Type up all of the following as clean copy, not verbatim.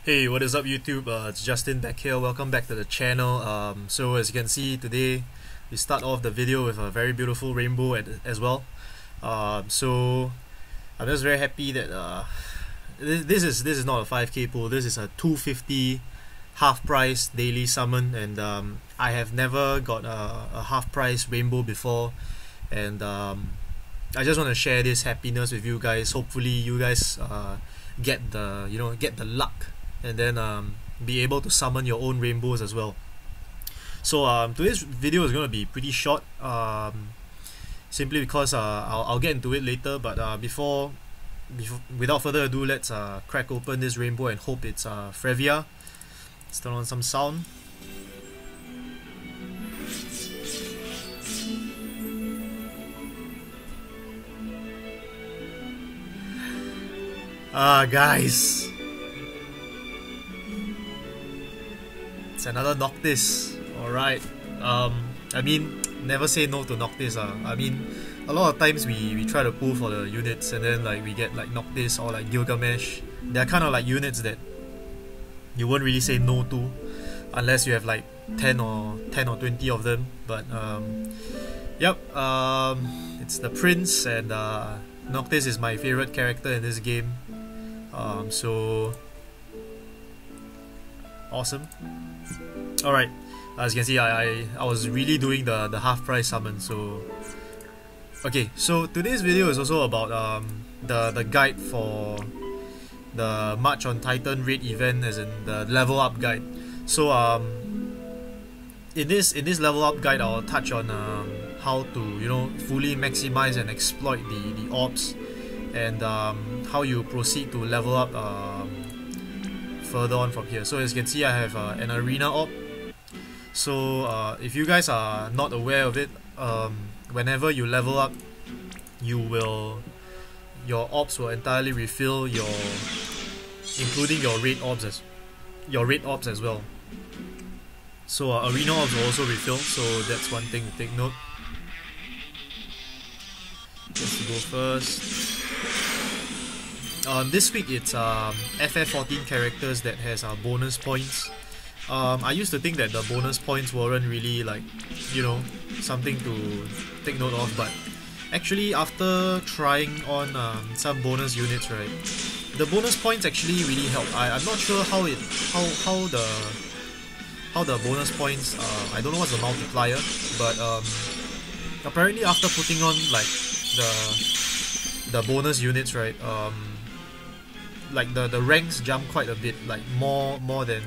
Hey, what is up YouTube? It's Justin back here. Welcome back to the channel. So as you can see today, we start off the video with a very beautiful rainbow as well. So I'm just very happy that this is not a 5k pull. This is a 250 half price daily summon, and I have never got a half price rainbow before, and I just want to share this happiness with you guys. Hopefully you guys get the luck, and then be able to summon your own rainbows as well. So today's video is going to be pretty short, simply because I'll get into it later, but without further ado, let's crack open this rainbow and hope it's Frevia. Let's turn on some sound. Guys, it's another Noctis. Alright. I mean, never say no to Noctis. I mean, a lot of times we try to pull for the units, and then like we get like Noctis or like Gilgamesh. They're kind of like units that you won't really say no to unless you have like 10 or 20 of them. But yep, it's the Prince, and Noctis is my favorite character in this game. So awesome. Alright, as you can see, I was really doing the half price summon. So okay, so today's video is also about the guide for the March on Titan raid event, as in the level up guide. So in this level up guide, I'll touch on how to fully maximize and exploit the orbs, and how you proceed to level up further on from here. So as you can see, I have an arena orb. So if you guys are not aware of it, whenever you level up, your orbs will entirely refill, including your raid orbs as well. So arena orbs will also refill, so that's one thing to take note. Let's go first. This week it's FF14 characters that has bonus points. I used to think that the bonus points weren't really like, something to take note of, but actually after trying on some bonus units, right, the bonus points actually really help. I'm not sure how the bonus points, I don't know what's the multiplier, but apparently after putting on like the bonus units, right, like the ranks jump quite a bit, like more than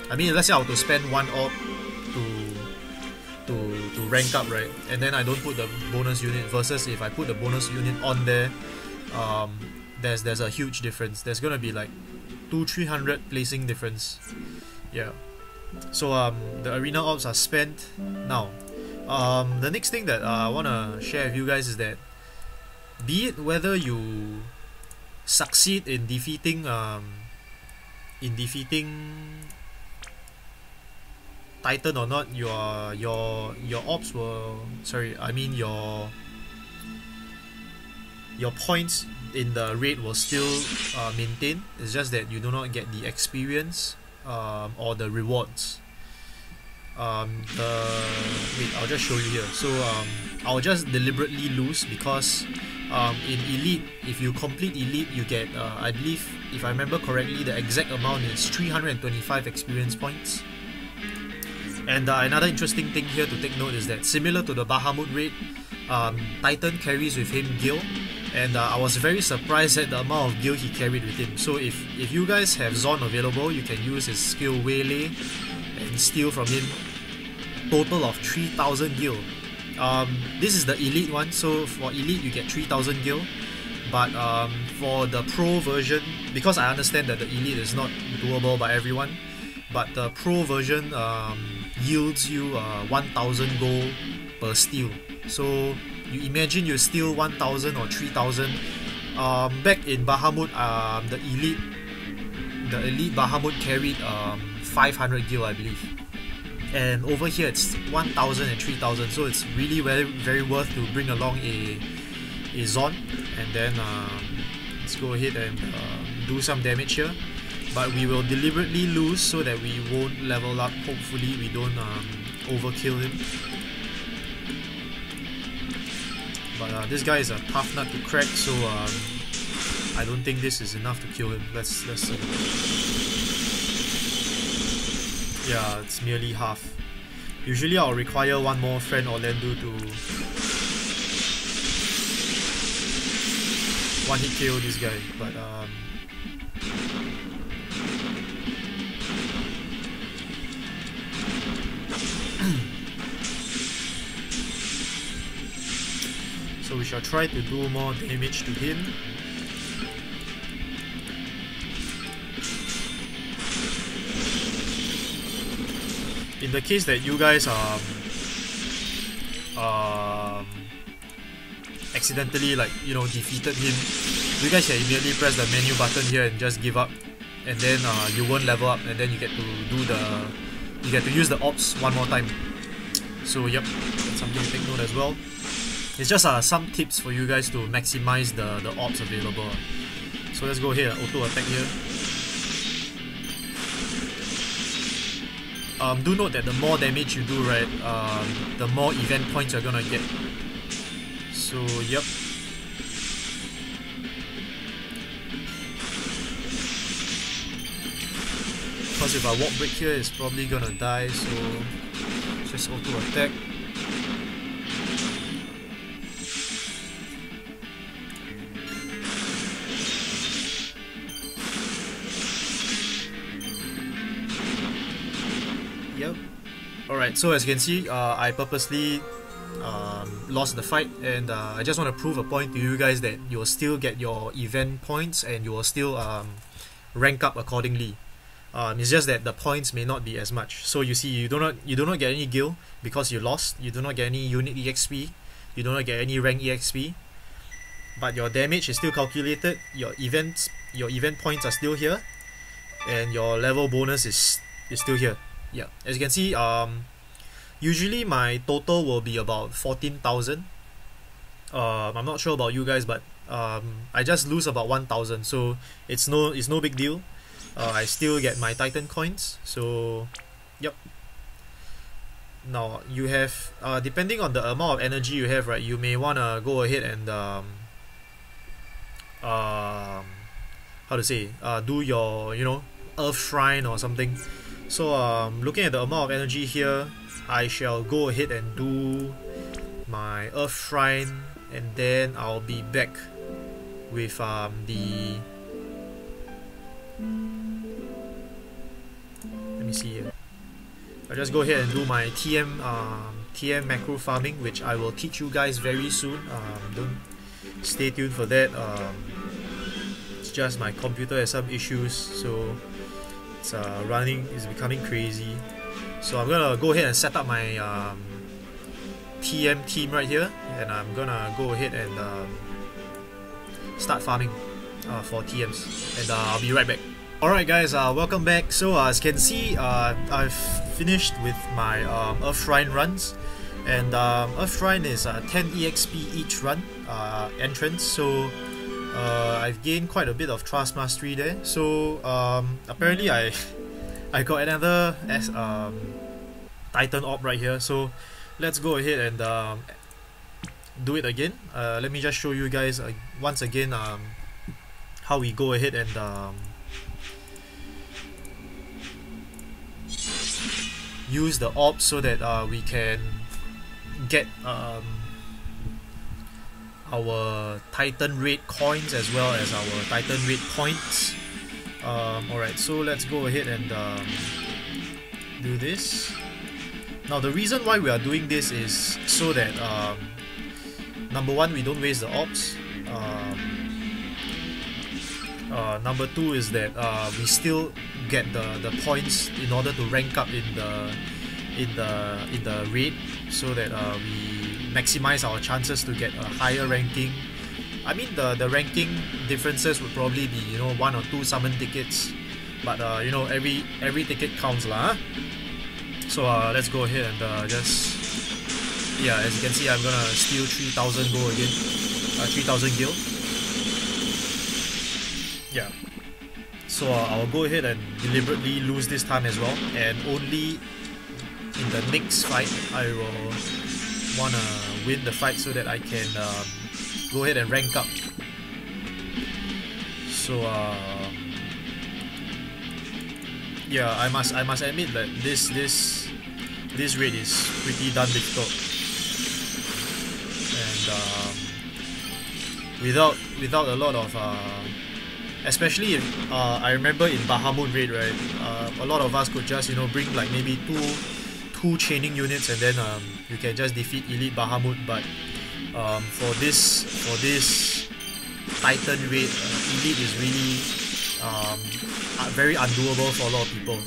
I mean, let's say I were to spend one orb to rank up, right, and then I don't put the bonus unit, versus if I put the bonus unit on there, there's a huge difference. There's gonna be like 200-300 placing difference. Yeah. So the arena orbs are spent now. The next thing that I wanna share with you guys is that, be it whether you succeed in defeating Titan or not, your orbs will, your points in the raid will still maintain. It's just that you do not get the experience or the rewards. Wait, I'll just show you here. So I'll just deliberately lose because in Elite, if you complete Elite, you get, I believe, if I remember correctly, the exact amount is 325 experience points. And another interesting thing here to take note is that, similar to the Bahamut Raid, Titan carries with him Gil, and I was very surprised at the amount of Gil he carried with him. So if you guys have Zon available, you can use his skill Waylay and steal from him total of 3000 Gil. This is the Elite one, so for Elite you get 3000 Gil, but for the Pro version, because I understand that the Elite is not doable by everyone, but the Pro version yields you 1000 gold per steal. So you imagine you steal 1000 or 3000. Back in Bahamut, the Elite Bahamut carried 500 gil, I believe, and over here it's 1000 and 3000. So it's really very worth to bring along a Zon, and then let's go ahead and do some damage here. but we will deliberately lose so that we won't level up. Hopefully we don't overkill him. But this guy is a tough nut to crack, so I don't think this is enough to kill him. Let's see. Yeah, it's merely half. Usually I'll require one more friend Orlando to one hit KO this guy, but so we shall try to do more damage to him. In the case that you guys accidentally, like, you know, defeated him, you guys can immediately press the menu button here and just give up, and then you won't level up, and then you get to use the ops one more time. So yep, that's something to take note as well. It's just some tips for you guys to maximize the ops available. So let's go here, auto attack here. Do note that the more damage you do, right, the more event points you're gonna get. So yep. Because if I walk break here, it's probably gonna die, so just auto attack. Yep. Alright, so as you can see, I purposely lost the fight, and I just want to prove a point to you guys that you will still get your event points and you will still rank up accordingly. It's just that the points may not be as much. So you see, you do not get any gil because you lost. You do not get any unit EXP. You do not get any rank EXP. But your damage is still calculated. Your event points are still here, and your level bonus is still here. Yeah, as you can see, usually my total will be about 14,000. I'm not sure about you guys, but I just lose about 1,000, so it's no big deal. I still get my Titan coins, so yep. Now you have, depending on the amount of energy you have, right, you may wanna go ahead and how to say, do your, you know, Earth Shrine or something. So looking at the amount of energy here, I shall go ahead and do my Earth Shrine, and then I'll be back with the, let me see here. I'll just go ahead and do my TM macro farming, which I will teach you guys very soon. Don't stay tuned for that. It's just my computer has some issues, so it's it's becoming crazy. So I'm gonna go ahead and set up my TM team right here, and I'm gonna go ahead and start farming for TMs, and I'll be right back. Alright guys, welcome back. So as you can see, I've finished with my Earth Shrine runs, and Earth Shrine is 10 EXP each run entrance, so I've gained quite a bit of Trust Mastery there. So apparently I got another Titan Orb right here, so let's go ahead and do it again. Let me just show you guys once again how we go ahead and use the orb so that we can get our Titan Raid coins as well as our Titan Raid points. Alright, so let's go ahead and do this. Now the reason why we are doing this is so that number one, we don't waste the orbs. Number two is that we still get the points in order to rank up in the raid, so that we maximize our chances to get a higher ranking. I mean, the ranking differences would probably be, you know, 1 or 2 summon tickets, but you know, every ticket counts lah. So let's go ahead and just, yeah, as you can see, I'm gonna steal 3,000 gold again, 3,000 gil. Yeah. So I'll go ahead and deliberately lose this time as well, and only in the next fight I will wanna win the fight so that I can go ahead and rank up. So yeah, I must admit that this raid is pretty darn difficult, and without a lot of especially if I remember in Bahamut Raid, right, a lot of us could just, you know, bring like maybe two chaining units, and then you can just defeat elite Bahamut. But for this Titan raid, elite is really very undoable for a lot of people.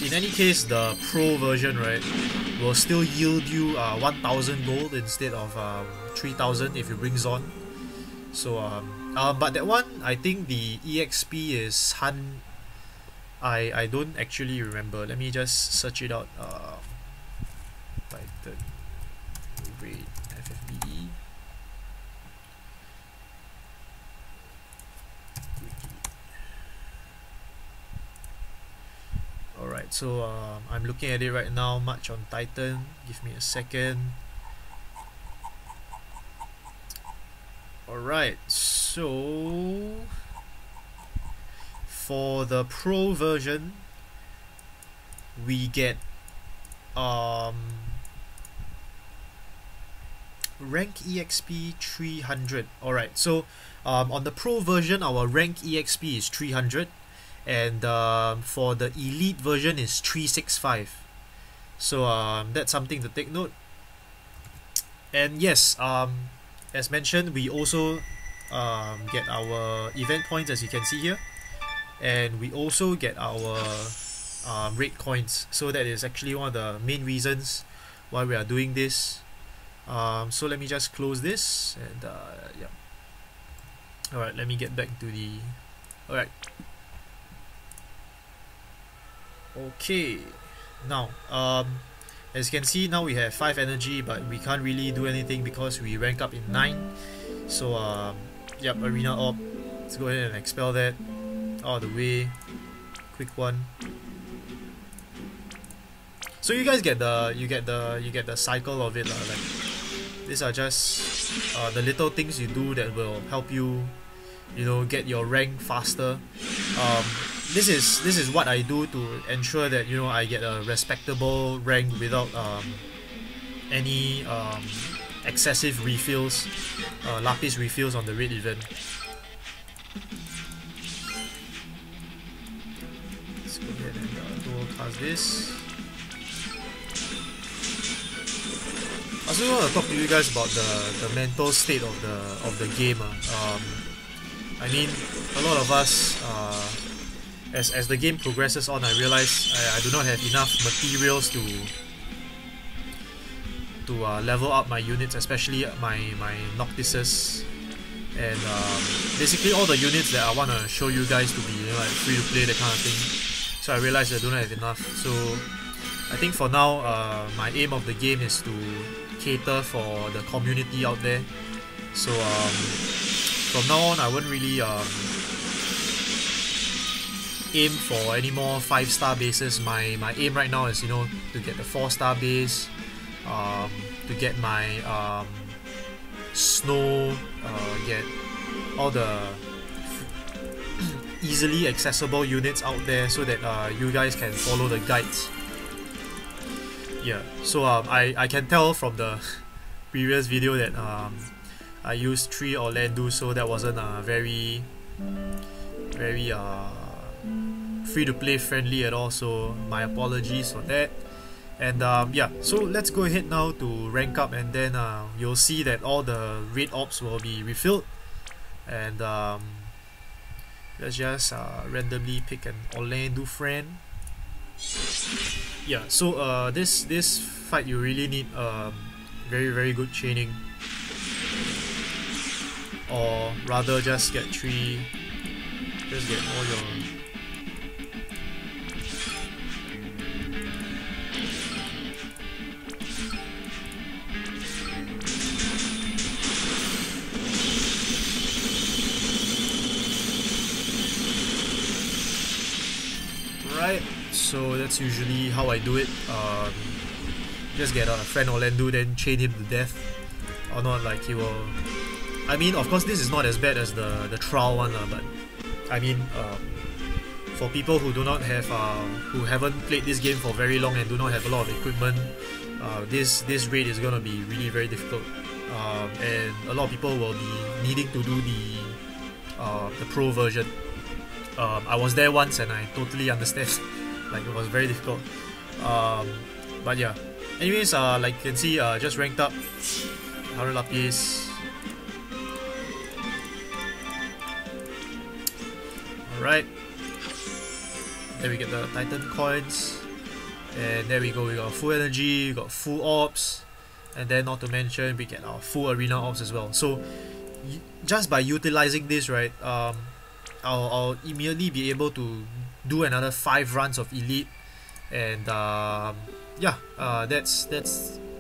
In any case, the pro version, right, will still yield you 1000 gold instead of 3000 if you bring Zon. So but that one, I think the EXP is I don't actually remember. Let me just search it out. Titan Raid FFBE. Alright, so I'm looking at it right now. Much on Titan. Give me a second. Alright, so for the pro version, we get rank EXP 300. Alright, so on the pro version, our rank EXP is 300, and for the elite version is 365. So that's something to take note. And yes, as mentioned, we also get our event points, as you can see here, and we also get our raid coins. So that is actually one of the main reasons why we are doing this. So let me just close this, and yeah. Alright, let me get back to the... Alright. Okay, now as you can see, now we have 5 energy, but we can't really do anything because we rank up in 9. So yep, arena op. Let's go ahead and expel that out of the way. Quick one. So you guys get the cycle of it, like these are just the little things you do that will help you, you know, get your rank faster. This is what I do to ensure that, you know, I get a respectable rank without any excessive refills, lapis refills on the raid event. Let's go ahead and dual cast this. I also want to talk to you guys about the mental state of the game. I mean, a lot of us, as the game progresses on, I realize I do not have enough materials to level up my units, especially my Noctises, and basically all the units that I want to show you guys to be, you know, like free to play, that kind of thing. So I realized I don't have enough. So I think for now, my aim of the game is to cater for the community out there. So from now on, I won't really aim for any more 5-star bases. My aim right now is, you know, to get the 4-star base, to get my snow, get all the easily accessible units out there so that you guys can follow the guides. Yeah, so I can tell from the previous video that I used 3 Orlando, so that wasn't very free to play friendly at all, so my apologies for that. And yeah, so let's go ahead now to rank up, and then you'll see that all the raid ops will be refilled. And let's just randomly pick an Orlando friend. Yeah, so this fight you really need very good chaining, or rather just get all your So that's usually how I do it. Just get a friend Orlando, then chain him to death, or not, like he will. I mean, of course, this is not as bad as the trial one, but I mean, for people who do not have, who haven't played this game for very long and do not have a lot of equipment, this raid is gonna be really very difficult, and a lot of people will be needing to do the pro version. I was there once and I totally understand. Like, it was very difficult. But yeah. Anyways, like you can see, just ranked up 100 lapis. Alright. There we get the Titan coins. And there we go, we got full energy, we got full orbs. And then not to mention, we get our full arena orbs as well. So, just by utilizing this, right, I'll immediately be able to do another 5 runs of elite, and yeah, that's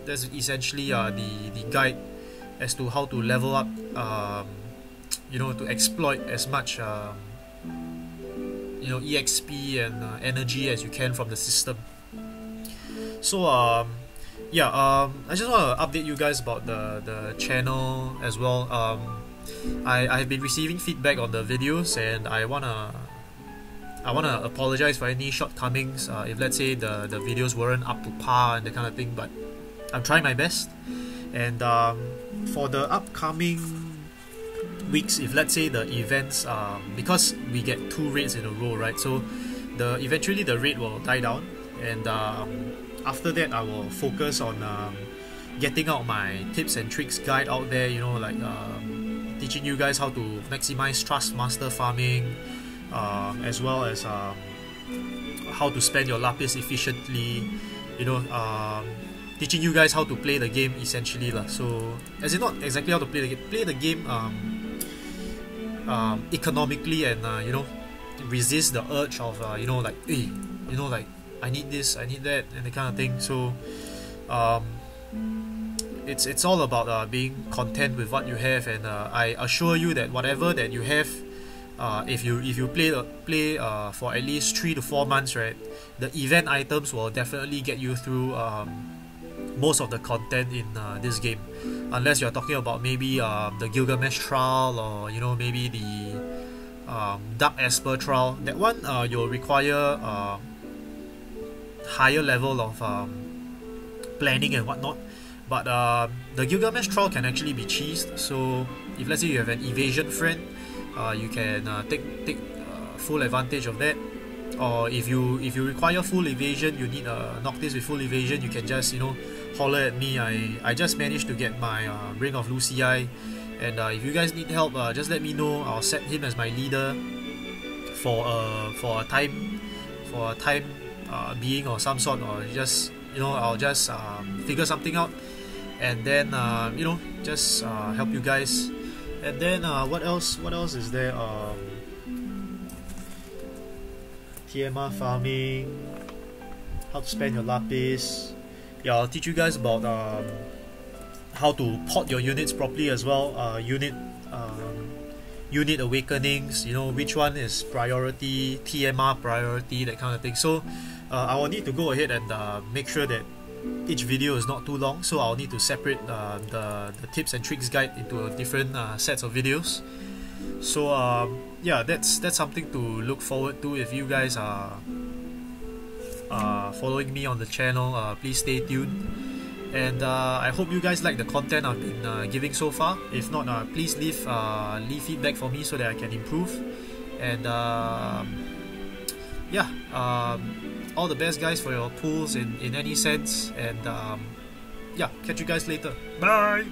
essentially the guide as to how to level up, you know, to exploit as much you know, EXP and energy as you can from the system. So yeah, I just want to update you guys about the channel as well. I've been receiving feedback on the videos, and I wanna apologize for any shortcomings, if let's say the videos weren't up to par and that kind of thing, but I'm trying my best. And for the upcoming weeks, if let's say the events, because we get 2 raids in a row, right, so eventually the raid will die down, and after that I will focus on getting out my tips and tricks guide out there, you know, like teaching you guys how to maximize Trust Master farming, as well as how to spend your lapis efficiently, you know, teaching you guys how to play the game essentially lah. So, as in, not exactly how to play the game economically, and you know, resist the urge of you know, like, hey, you know, like, I need this, I need that, and the kind of thing. So it's all about being content with what you have, and I assure you that whatever that you have, if you play for at least 3 to 4 months, right, the event items will definitely get you through most of the content in this game, unless you're talking about maybe the Gilgamesh trial, or you know, maybe the Dark Esper trial. That one you'll require higher level of planning and whatnot, but the Gilgamesh trial can actually be cheesed. So if let's say you have an evasion friend, you can take full advantage of that. Or if you require full evasion, you need Noctis with full evasion, you can just, you know, holler at me. I just managed to get my Ring of Lucii, and if you guys need help, just let me know. I'll set him as my leader for a time being or some sort, or just, you know, I'll just figure something out, and then you know, just help you guys. And then what else is there? TMR farming, how to spend your lapis. Yeah, I'll teach you guys about how to pot your units properly as well. Unit awakenings, you know, which one is priority, TMR priority, that kind of thing. So I will need to go ahead and make sure that each video is not too long, so I'll need to separate the tips and tricks guide into different sets of videos. So yeah, that's something to look forward to. If you guys are following me on the channel, please stay tuned, and I hope you guys like the content I've been giving so far. If not, please leave feedback for me so that I can improve. And yeah, all the best, guys, for your pulls in any sense, and yeah, catch you guys later. Bye.